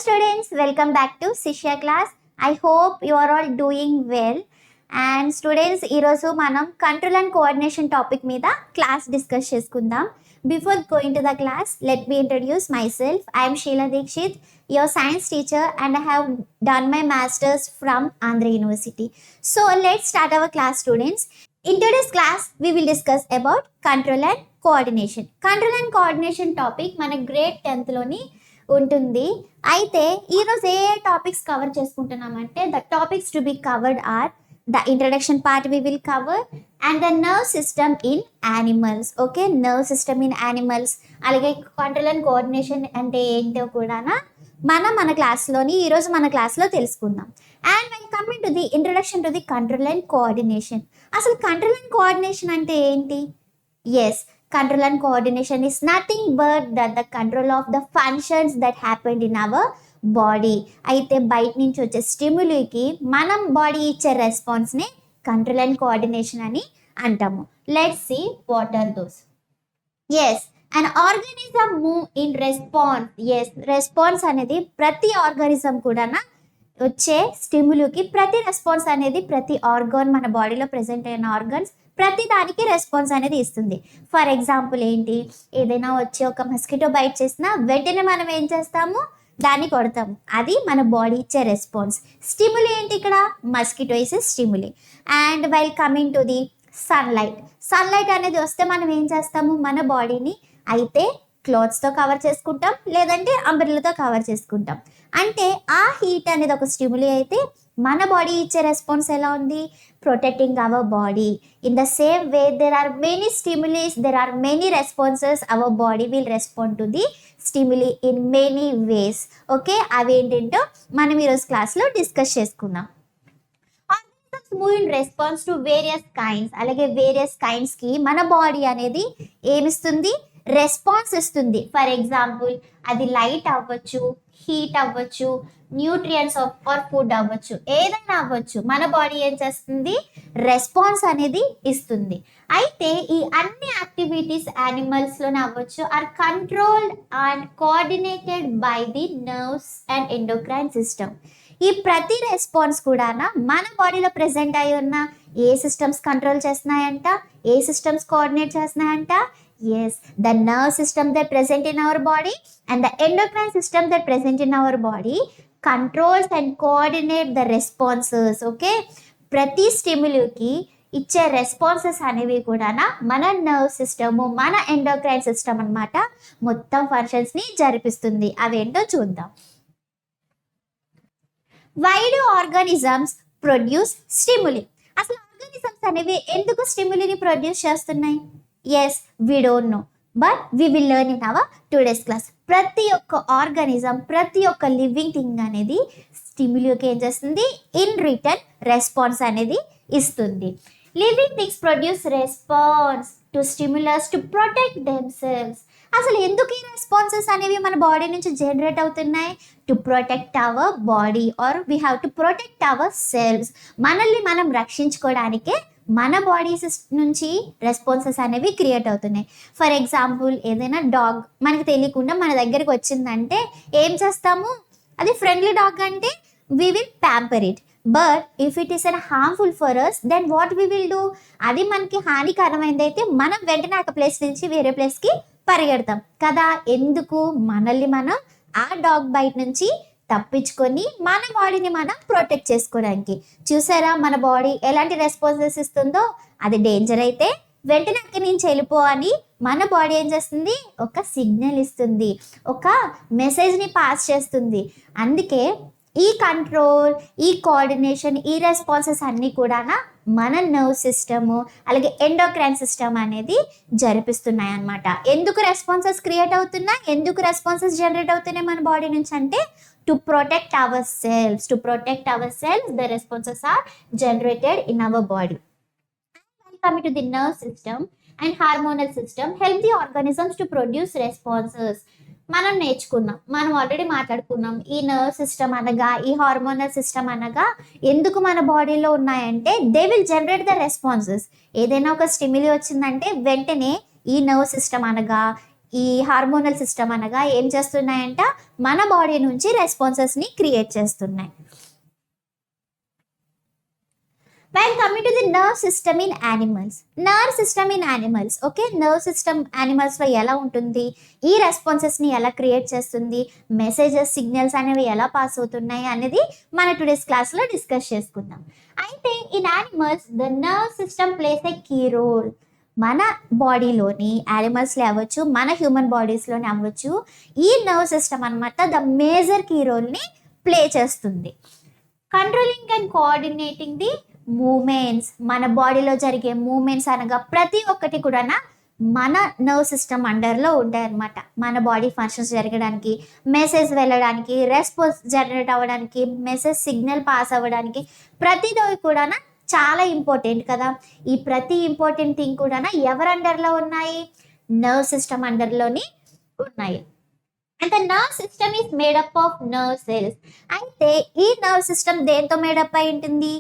students, welcome back to Sishya class. I hope you are all doing well. And students, ఈరోజు మనం control and coordination topic మీద class discuss చేసుకుందాం. Before going to the class, let me introduce myself. I am Sheila Dikshit, your science teacher, and I have done my masters from Andhra University. So let's start our class, students. In today's class, we will discuss about control and coordination. Control and coordination topic మన grade 10th లోని ఉంటుంది. అయితే ఈరోజు ఏ topics cover చేసుకుంటున్నామంటే the topics to be covered are the introduction part we will cover and the nerve system in animals. Okay, nerve system in animals, అలాగే control and coordination అంటే ఏంటో కూడా మన క్లాస్లోని ఈరోజు మన క్లాస్లో తెలుసుకుందాం. And when coming to the introduction to the control and coordination, అసలు కంట్రోల్ అండ్ కోఆర్డినేషన్ అంటే ఏంటి? Yes, control and coordination is nothing but that the control of the functions that happened in our body. అయితే బయట నుంచి వచ్చే స్టిమ్యులీకి మనం body ఇచ్చే రెస్పాన్స్ని control and coordination అని అంటాము. Let's see what are those. Yes, an organism move in response. Yes, response అనేది ప్రతి ఆర్గానిజం కూడా వచ్చే స్టిమ్యులీకి ప్రతి రెస్పాన్స్ అనేది ప్రతి ఆర్గాన్ మన బాడీలో ప్రెసెంట్ అయిన ఆర్గాన్స్ ప్రతి దానికి రెస్పాన్స్ అనేది ఇస్తుంది. ఫర్ ఎగ్జాంపుల్ ఏంటి, ఏదైనా వచ్చి ఒక మస్కిటో బైట్ చేసినా వెంటనే మనం ఏం చేస్తాము, దాన్ని కొడతాము. అది మన బాడీ ఇచ్చే రెస్పాన్స్. స్టిమ్యులీ ఏంటి ఇక్కడ? Mosquito is stimuli. And while coming to the sunlight అనేది వస్తే మనం ఏం చేస్తాము, మన బాడీని అయితే క్లాత్స్తో కవర్ చేసుకుంటాం, లేదంటే అంబ్రెల్లాతో కవర్ చేసుకుంటాం. అంటే ఆ హీట్ అనేది ఒక స్టిమ్యులీ అయితే మన బాడీ ఇచ్చే రెస్పాన్స్ ఎలా ఉంది, protecting our body. In the same way there are many stimulis, there are many responses, our body will respond to the stimuli in many ways. Okay, అవి ఏంటంటో మనం ఈరోజు క్లాస్లో డిస్కస్ చేసుకుందాం. Move in response to various kinds, అలాగే various కైండ్స్కి మన body అనేది ఏమిస్తుంది, రెస్పాన్స్ ఇస్తుంది. ఫర్ ఎగ్జాంపుల్ అది లైట్ అవ్వచ్చు, హీట్ అవ్వచ్చు, న్యూట్రియంట్స్ ఆర్ ఫుడ్ అవ్వచ్చు, ఏదైనా అవ్వచ్చు, మన బాడీ ఏం చేస్తుంది, రెస్పాన్స్ అనేది ఇస్తుంది. అయితే ఈ అన్ని యాక్టివిటీస్ యానిమల్స్లోనే అవ్వచ్చు are controlled and coordinated by the nerves and endocrine system. ఈ ప్రతి రెస్పాన్స్ కూడా మన బాడీలో ప్రెసెంట్ అయి ఉన్న ఏ సిస్టమ్స్ కంట్రోల్ చేస్తున్నాయంట, ఏ సిస్టమ్స్ కోఆర్డినేట్ చేస్తున్నాయంట. Yes, the nerve system that present in our body and the endocrine system that present in our body controls and coordinate the responses. Okay, ప్రతి స్టిమ్యులీకి ఇచ్చే రెస్పాన్సెస్ అనేవి కూడా మన నర్వ్ సిస్టమ్, మన endocrine system అన్నమాట మొత్తం ఫంక్షన్స్ని జరిపిస్తుంది. అవేంటో చూద్దాం. Why do organisms produce stimuli? అసలు ఆర్గానిజమ్స్ అనేవి ఎందుకు స్టిమ్యులీని ప్రొడ్యూస్ చేస్తున్నాయి? Yes, we don't know, but we will learn in our today's class. ప్రతి ఒక్క ఆర్గానిజం, ప్రతి ఒక్క లివింగ్ థింగ్ అనేది స్టిమ్యులీకి ఏం చేస్తుంది, ఇన్ రిటర్న్ రెస్పాన్స్ అనేది ఇస్తుంది. Living things produce response to stimulus to protect themselves. అసలు ఎందుకు ఈ రెస్పాన్సెస్ అనేవి మన బాడీ నుంచి జనరేట్ అవుతున్నాయి? To protect our body or we have to protect ourselves. మనల్ని మనం రక్షించుకోవడానికే మన బాడీస్ నుంచి రెస్పాన్సెస్ అనేవి క్రియేట్ అవుతున్నాయి. ఫర్ ఎగ్జాంపుల్ ఏదైనా డాగ్ మనకు తెలియకుండా మన దగ్గరికి వచ్చిందంటే ఏం చేస్తాము, అది ఫ్రెండ్లీ డాగ్ అంటే we will pamper it. But if it is an harmful for us, then what we will do, అది మనకి హానికరమైంది అయితే మనం వెంటనే ఒక ప్లేస్ నుంచి వేరే ప్లేస్కి పరిగెడతాం కదా. ఎందుకు, మనల్ని మనం ఆ డాగ్ బైట్ నుంచి తప్పించుకొని మన బాడీని మనం ప్రొటెక్ట్ చేసుకోవడానికి. చూసారా మన బాడీ ఎలాంటి రెస్పాన్సెస్ ఇస్తుందో? అది డేంజర్ అయితే వెంటనే అక్కడి నుంచి వెళ్ళిపో అని మన బాడీ ఏం చేస్తుంది, ఒక సిగ్నల్ ఇస్తుంది, ఒక మెసేజ్ని పాస్ చేస్తుంది. అందుకే ఈ కంట్రోల్, ఈ కోఆర్డినేషన్, ఈ రెస్పాన్సెస్ అన్నీ కూడా మన నర్వ్ సిస్టము అలాగే ఎండోక్రైన్ సిస్టమ్ అనేది జరిపిస్తున్నాయి అన్నమాట. ఎందుకు రెస్పాన్సెస్ క్రియేట్ అవుతున్నాయి, ఎందుకు రెస్పాన్సెస్ జనరేట్ అవుతున్నాయి మన బాడీ నుంచి అంటే to protect ourselves. To protect ourselves, the responses are generated in our body. And coming to the nerve system and hormonal system, help the organisms to produce responses. మనం నేర్చుకున్నాం, మనం already మాట్లాడుకున్నాం. ఈ nerve system అనగా, ఈ hormonal system అనగా ఎందుకు మన బాడీలో ఉన్నాయంటే they will generate the responses. ఏదైనా ఒక స్టిమ్యులీ వచ్చిందంటే వెంటనే ఈ నర్వ్ సిస్టమ్ అనగా ఈ హార్మోనల్ సిస్టమ్ అనగా ఏం చేస్తున్నాయంట, మన బాడీ నుంచి రెస్పాన్సెస్ని క్రియేట్ చేస్తున్నాయి. While coming to the nerve system in animals, okay, nerve system యానిమల్స్లో ఎలా ఉంటుంది, ఈ రెస్పాన్సెస్ని ఎలా క్రియేట్ చేస్తుంది, మెసేజెస్ సిగ్నల్స్ అనేవి ఎలా పాస్ అవుతున్నాయి అనేది మన టుడేస్ క్లాస్లో డిస్కస్ చేసుకుందాం. అయితే in animals the nerve system plays a key role. మన బాడీలోని యానిమల్స్లో అవ్వచ్చు, మన హ్యూమన్ బాడీస్లోనే అవ్వచ్చు, ఈ నర్వ్ సిస్టమ్ అనమాట ద మేజర్ కీ రోల్ని ప్లే చేస్తుంది. Controlling and coordinating the movements, మన బాడీలో జరిగే మూమెంట్స్ అనగా ప్రతి ఒక్కటి కూడా మన నర్వ్ సిస్టమ్ అండర్లో ఉంటాయి అన్నమాట. మన బాడీ ఫంక్షన్స్ జరగడానికి, మెసేజ్ వెళ్ళడానికి, రెస్పాన్స్ జనరేట్ అవ్వడానికి, మెసేజ్ సిగ్నల్ పాస్ అవ్వడానికి ప్రతిదీ కూడా చాలా ఇంపార్టెంట్ కదా. ఈ ప్రతి ఇంపార్టెంట్ థింగ్ కూడా ఎవరి అండర్లో ఉన్నాయి, నర్వ్ సిస్టమ్ అండర్లోని ఉన్నాయి. And the nerve system is made up of nerve cells. అయితే ఈ నర్వ్ సిస్టమ్ దేంతో మేడప్ అయి ఉంటుంది,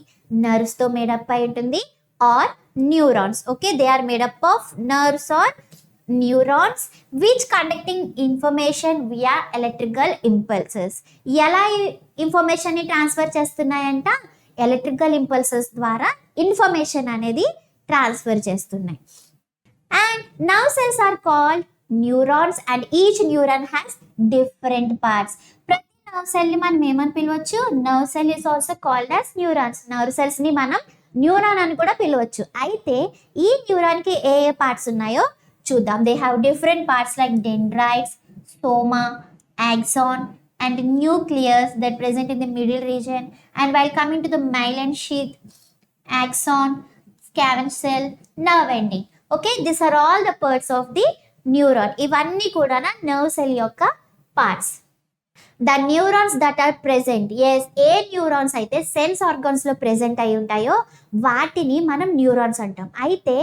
నర్వ్స్తో మేడప్ అయి ఉంటుంది or neurons. Okay, they are made up of nerves or neurons which conducting information via electrical impulses. ఎలా ఇన్ఫర్మేషన్ని ట్రాన్స్ఫర్ చేస్తున్నాయంట, ఎలక్ట్రికల్ ఇంపల్సెస్ ద్వారా ఇన్ఫర్మేషన్ అనేది ట్రాన్స్ఫర్ చేస్తున్నాయి. And nerve cells are called neurons and each neuron has different parts. ప్రతి nerve సెల్ని మనం ఏమని పిలవచ్చు, nerve cell is also called as neurons. Nerve సెల్స్ని మనం న్యూరాన్ అని కూడా పిలవచ్చు. అయితే ఈ న్యూరాన్కి ఏ ఏ పార్ట్స్ ఉన్నాయో చూద్దాం. They have different parts like dendrites, stoma, axon and nucleus that present in the middle region. And while coming to the myelin sheath, axon, scavenge cell, nerve ending. Okay, these are all the parts of the neuron. ఇవన్నీ కూడా nerve cell యొక్క parts. The neurons that are present, yes, ఏ neurons అయితే sense ఆర్గాన్స్లో present అయి ఉంటాయో వాటిని మనం న్యూరాన్స్ అంటాం. అయితే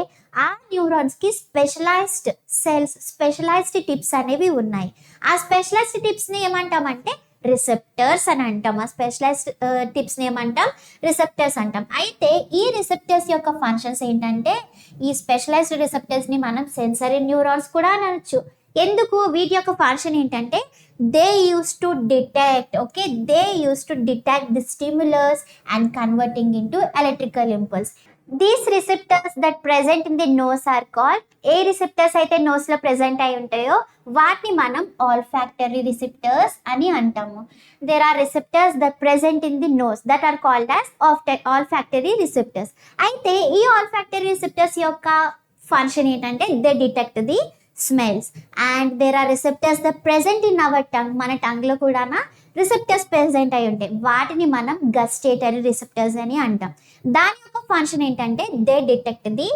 ఆ న్యూరాన్స్కి స్పెషలైజ్డ్ సెల్స్, స్పెషలైజ్డ్ టిప్స్ అనేవి ఉన్నాయి. ఆ స్పెషలైజ్డ్ టిప్స్ని ఏమంటామంటే రిసెప్టర్స్ అని అంటాం. ఆ స్పెషలైజ్డ్ టిప్స్ని ఏమంటాం, రిసెప్టర్స్ అంటాం. అయితే ఈ రిసెప్టర్స్ యొక్క ఫంక్షన్స్ ఏంటంటే, ఈ స్పెషలైజ్డ్ రిసెప్టర్స్ని మనం సెన్సరీ న్యూరాన్స్ కూడా అనొచ్చు. ఎందుకు, వీటి యొక్క ఫంక్షన్ ఏంటంటే they use to detect, okay, they use to detect the stimulus and converting into electrical impulse. These receptors that present in the nose are called, ఏ రిసెప్టర్స్ అయితే నోస్లో ప్రెజెంట్ అయి ఉంటాయో వాటిని మనం ఆల్ఫాక్టరీ రిసెప్టర్స్ అని అంటాము. There are receptors that present in the nose that are called as olfactory receptors. అయితే ఈ ఆల్ఫాక్టరీ రిసెప్టర్స్ యొక్క ఫంక్షన్ ఏంటంటే they detect the smells. And there are receptors the present in our tongue, మన టంగ్లో కూడా receptors present అయి ఉంటాయి. వాటిని మనం గస్టేటరీ రిసెప్టర్స్ అని అంటాం. దాని యొక్క ఫంక్షన్ ఏంటంటే they detect the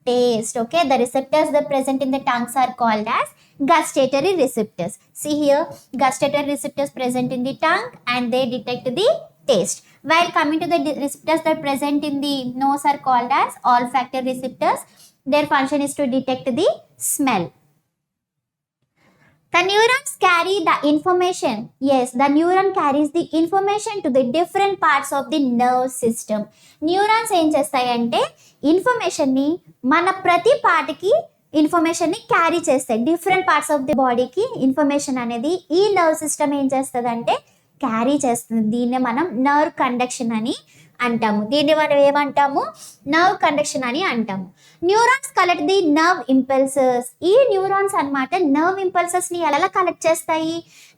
taste. Okay, the receptors the present in the tongues are called as gustatory receptors. See here, gustatory receptors present in the tongue and they detect the taste. While coming to the receptors that present in the nose are called as olfactory receptors. Their function is to detect the smell. The neurons carry the information. Yes, the neuron carries the information to the different parts of the nerve system. Neurons ఏం చేస్తాయంటే ఇన్ఫర్మేషన్ని మన ప్రతి పార్ట్కి ఇన్ఫర్మేషన్ని carry చేస్తాయి. Different parts of the బాడీకి information అనేది ఈ నర్వ్ సిస్టమ్ ఏం చేస్తుంది అంటే క్యారీ చేస్తుంది. దీన్నే మనం నర్వ్ కండక్షన్ అని అంటాము. దీన్ని మనం ఏమంటాము, నర్వ్ కండక్షన్ అని అంటాము. Neurons collect the nerve impulses. ఈ న్యూరాన్స్ అన్నమాట నర్వ్ ఇంపల్సెస్ని ఎలా కలెక్ట్ చేస్తాయి,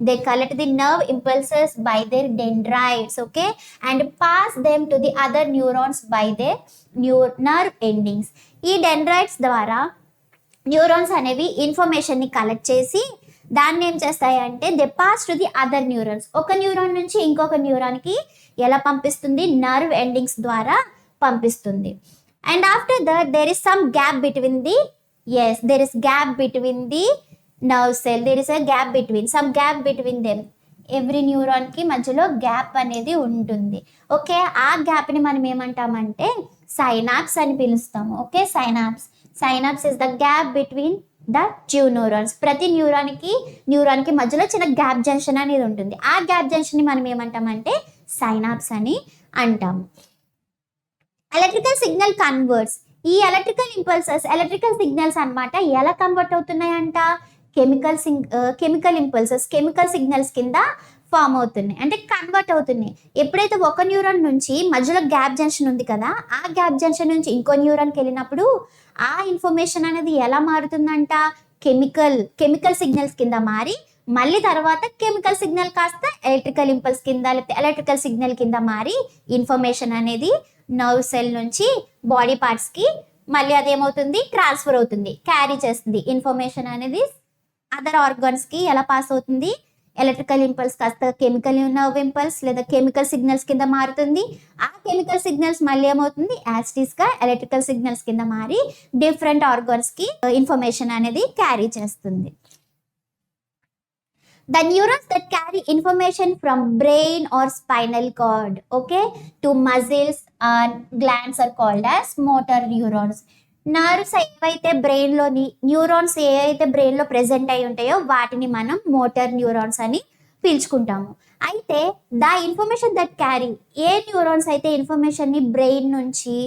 they collect the nerve impulses by their dendrites, okay, and pass them to the other neurons by their nerve endings. ఈ డెండ్రైట్స్ ద్వారా neurons అనేవి ఇన్ఫర్మేషన్ని కలెక్ట్ చేసి దాన్ని ఏం చేస్తాయి అంటే they pass to the other neurons. ఒక న్యూరాన్ నుంచి ఇంకొక న్యూరాన్కి ఎలా పంపిస్తుంది, నర్వ్ ఎండింగ్స్ ద్వారా పంపిస్తుంది. And after that there is some gap between the, yes, there is gap between the nerve cell, there is a gap between, some gap between them. Every న్యూరాన్కి మధ్యలో గ్యాప్ అనేది ఉంటుంది. ఓకే, ఆ గ్యాప్ని మనం ఏమంటామంటే synapse అని పిలుస్తాము. Okay, synapse is the gap between the two neurons. ప్రతి న్యూరాన్కి మధ్యలో చిన్న గ్యాప్ జంక్షన్ అనేది ఉంటుంది. ఆ గ్యాప్ జంక్షన్ని మనం ఏమంటామంటే సైనాప్స్ అని అంటాము. Electrical signal converts. ఈ ఎలక్ట్రికల్ ఇంపల్సెస్, ఎలక్ట్రికల్ సిగ్నల్స్ అన్నమాట ఎలా కన్వర్ట్ అవుతున్నాయంట, కెమికల్ ఇంపల్సెస్, కెమికల్ సిగ్నల్స్ కింద ఫామ్ అవుతున్నాయి, అంటే కన్వర్ట్ అవుతున్నాయి. ఎప్పుడైతే ఒక న్యూరాన్ నుంచి మధ్యలో గ్యాప్ జంక్షన్ ఉంది కదా, ఆ గ్యాప్ జంక్షన్ నుంచి ఇంకో న్యూరాన్కి వెళ్ళినప్పుడు ఆ ఇన్ఫర్మేషన్ అనేది ఎలా మారుతుందంట, కెమికల్ సిగ్నల్స్ కింద మారి మళ్ళీ తర్వాత కెమికల్ సిగ్నల్ కాస్త ఎలక్ట్రికల్ ఇంపల్స్ కింద లేకపోతే ఎలక్ట్రికల్ సిగ్నల్ కింద మారి ఇన్ఫర్మేషన్ అనేది నర్వ్ సెల్ నుంచి బాడీ పార్ట్స్కి మళ్ళీ అదేమవుతుంది, ట్రాన్స్ఫర్ అవుతుంది, క్యారీ చేస్తుంది. ఇన్ఫర్మేషన్ అనేది అదర్ ఆర్గాన్స్కి ఎలా పాస్ అవుతుంది, ఎలక్ట్రికల్ ఇంపల్స్ కాస్త కెమికల్ నర్వ్ ఇంపల్స్ లేదా కెమికల్ సిగ్నల్స్ కింద మారుతుంది. ఆ కెమికల్ సిగ్నల్స్ మళ్ళీ ఏమవుతుంది, యాస్టీస్గా ఎలక్ట్రికల్ సిగ్నల్స్ కింద మారి డిఫరెంట్ ఆర్గాన్స్కి ఇన్ఫర్మేషన్ అనేది క్యారీ చేస్తుంది. The neurons that carry information from brain or spinal cord, okay, to muscles and glands are called as motor neurons. Nerves ఏవైతే న్యూరాన్స్ ఏవైతే బ్రెయిన్లో ప్రెజెంట్ అయి ఉంటాయో వాటిని మనం మోటార్ న్యూరాన్స్ అని పిలుచుకుంటాము. అయితే the information that carry, A neurons అయితే ఇన్ఫర్మేషన్ని బ్రెయిన్ నుంచి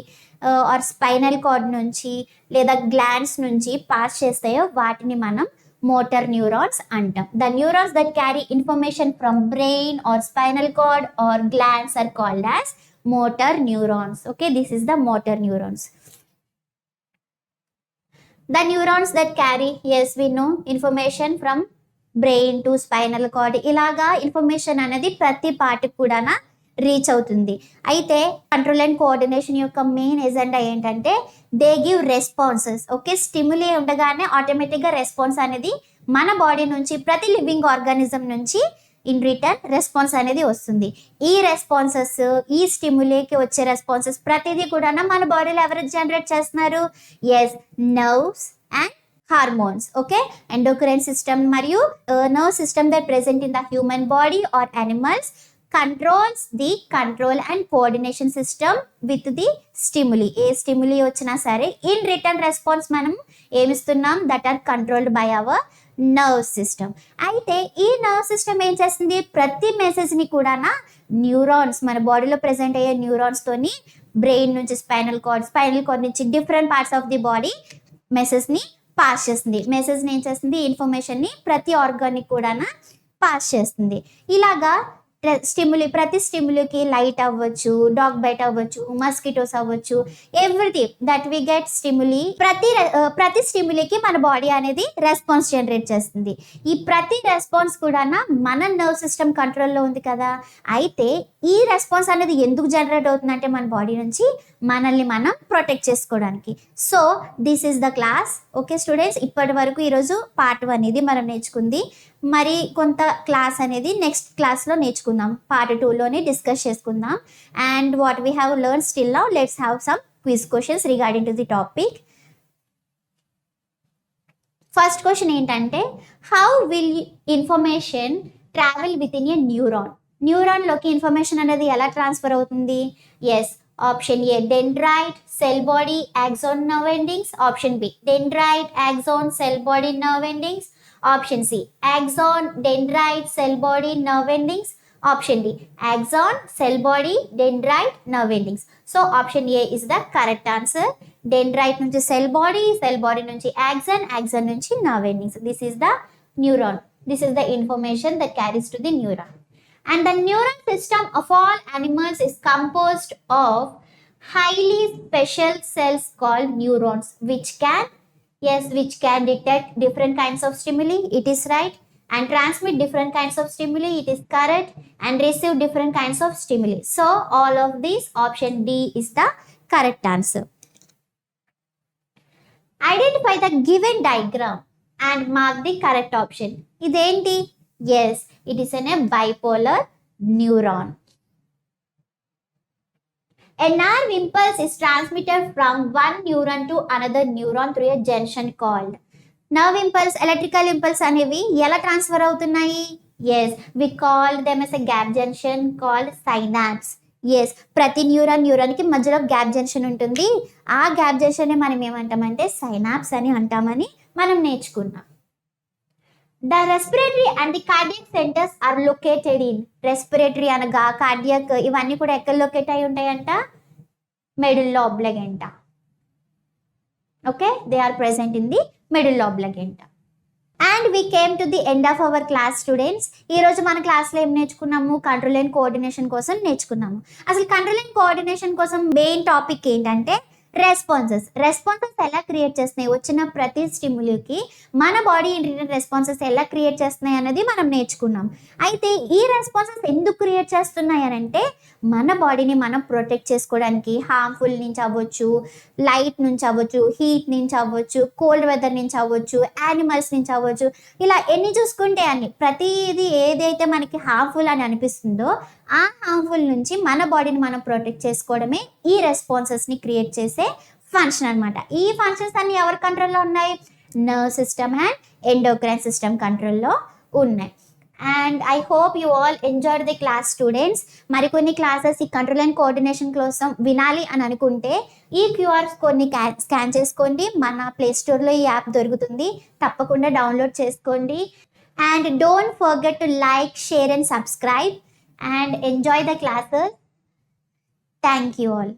ఆర్ స్పైనల్ కార్డ్ నుంచి లేదా గ్లాండ్స్ నుంచి పాస్ చేస్తాయో వాటిని మనం motor neurons antam. The neurons that carry information from brain or spinal cord or glands are called as motor neurons. Okay, this is the motor neurons. The neurons that carry, yes we know, information from brain to spinal cord, ilaga information anadi prati part kuda reach అవుతుంది. అయితే control and coordination యొక్క main agenda ఏంటంటే they give responses. Okay, స్టిమ్యులే ఉండగానే ఆటోమేటిక్గా response అనేది మన body నుంచి ప్రతి లివింగ్ ఆర్గానిజం నుంచి ఇన్ రిటర్న్ రెస్పాన్స్ అనేది వస్తుంది. ఈ రెస్పాన్సెస్, ఈ స్టిమ్యులేకి వచ్చే రెస్పాన్సెస్ ప్రతిదీ కూడా మన బాడీలో ఎవరు జనరేట్ చేస్తున్నారు, yes nerves and hormones. Okay, endocrine system మరియు nerve system that present in the human body or animals controls the control and coordination system with the stimuli. ఏ స్టిమ్యులీ వచ్చినా సరే ఇన్ రిటర్న్ రెస్పాన్స్ మనం ఏమిస్తున్నాం, that are controlled by our nerve system. అయితే ఈ nerve system ఏం చేస్తుంది, ప్రతి మెసేజ్ని కూడా న్యూరాన్స్, మన బాడీలో ప్రెసెంట్ అయ్యే న్యూరాన్స్తోని బ్రెయిన్ నుంచి స్పైనల్ కార్డ్ నుంచి different parts of the body మెసేజ్ని పాస్ చేస్తుంది. మెసేజ్ని ఏం చేస్తుంది, ఇన్ఫర్మేషన్ని ప్రతి ఆర్గానిక్ కూడా పాస్ చేస్తుంది. ఇలాగా ప్రతి స్టిమ్యులీకి లైట్ అవ్వచ్చు, డాగ్ బైట్ అవ్వచ్చు, మస్కిటోస్ అవ్వచ్చు, ఎవ్రీథింగ్ దట్ వి గెట్ స్టిమ్యులీ. ప్రతి స్టిమ్యులీకి మన బాడీ అనేది రెస్పాన్స్ జనరేట్ చేస్తుంది. ఈ ప్రతి రెస్పాన్స్ కూడా మన నర్వ్ సిస్టమ్ కంట్రోల్లో ఉంది కదా. అయితే ఈ రెస్పాన్స్ అనేది ఎందుకు జనరేట్ అవుతుందంటే మన బాడీ నుంచి మనల్ని మనం ప్రొటెక్ట్ చేసుకోవడానికి. So this is the class. Okay students, ఇప్పటి వరకు ఈరోజు పార్ట్ 1 అనేది మనం నేర్చుకుంది. మరి కొంత క్లాస్ అనేది నెక్స్ట్ క్లాస్లో నేర్చుకుందాం, పార్ట్ 2లోనే డిస్కస్ చేసుకుందాం. And what we have learn still now, let's have some quiz questions regarding to the topic. First question ఏంటంటే, how will information travel with in a neuron? న్యూరాన్లోకి ఇన్ఫర్మేషన్ అనేది ఎలా transfer అవుతుంది? Yes, option A dendrite, cell body, axon, nerve endings. Option B dendrite, axon, cell body, nerve endings. Option C, axon, dendrite, cell body, nerve endings. Option D, axon, cell body, dendrite, nerve endings. So option A is the correct answer. Dendrite nunchi cell body nunchi axon nunchi nerve endings. This is the neuron. This is the information that carries to the neuron. And the neuron system of all animals is composed of highly special cells called neurons, which can detect different kinds of stimuli, it is right, and transmit different kinds of stimuli, it is correct, and receive different kinds of stimuli. So all of these, option D is the correct answer. Identify the given diagram and mark the correct option. Identi? Yes, it is a bipolar neuron. A nerve impulse is transmitted from one neuron to another neuron through a junction called. Nerve impulse, electrical impulse అనేవి ఎలా transfer అవుతున్నాయి? Yes, we call them as a gap junction called synapse. Yes, ప్రతి న్యూరాన్కి మధ్యలో gap junction ఉంటుంది. ఆ gap junction మనం ఏమంటామంటే సైనాప్స్ అని అంటామని మనం నేర్చుకున్నాం. The respiratory and the cardiac centers are located in. Respiratory అనగా కార్డియాక్ ఇవన్నీ కూడా ఎక్కడ లొకేట్ అయి ఉంటాయంట? Medulla oblongata. Okay, they are present in the medulla oblongata. And we came to the end of our class students. ఈరోజు మన క్లాస్లో ఏం నేర్చుకున్నాము? కంట్రోల్ అండ్ కోఆర్డినేషన్ కోసం నేర్చుకున్నాము. అసలు కంట్రోల్ అండ్ కోఆర్డినేషన్ కోసం మెయిన్ టాపిక్ ఏంటంటే రెస్పాన్సెస్ ఎలా క్రియేట్ చేస్తున్నాయి, వచ్చిన ప్రతి స్టిమ్యులీకి మన బాడీ ఇంటర్నల్ రెస్పాన్సెస్ ఎలా క్రియేట్ చేస్తున్నాయి అనేది మనం నేర్చుకున్నాం. అయితే ఈ రెస్పాన్సెస్ ఎందుకు క్రియేట్ చేస్తున్నాయి అని అంటే మన బాడీని మనం ప్రొటెక్ట్ చేసుకోవడానికి, హార్మ్ఫుల్ నుంచి అవ్వచ్చు, లైట్ నుంచి అవ్వచ్చు, హీట్ నుంచి అవ్వచ్చు, కోల్డ్ వెదర్ నుంచి అవ్వచ్చు, యానిమల్స్ నుంచి అవ్వచ్చు, ఇలా ఎన్ని చూసుకుంటే అన్ని ప్రతిదీ ఏదైతే మనకి హార్మ్ఫుల్ అని అనిపిస్తుందో ఆ హార్మ్ఫుల్ నుంచి మన బాడీని మనం ప్రొటెక్ట్ చేసుకోవడమే ఈ రెస్పాన్సెస్ని క్రియేట్ చేసే ఫంక్షన్ అనమాట. ఈ ఫంక్షన్స్ అన్ని ఎవరి కంట్రోల్లో ఉన్నాయి? Nerve system and endocrine system కంట్రోల్లో ఉన్నాయి. And I hope you all enjoyed the class students. మరికొన్ని క్లాసెస్ ఈ కంట్రోల్ అండ్ కోఆర్డినేషన్ కోసం వినాలి అని అనుకుంటే ఈ క్యూఆర్ కోడ్ని స్కాన్ చేసుకోండి. మన ప్లే స్టోర్లో ఈ యాప్ దొరుకుతుంది, తప్పకుండా డౌన్లోడ్ చేసుకోండి. And don't forget to like, share and subscribe and enjoy the classes. Thank you all.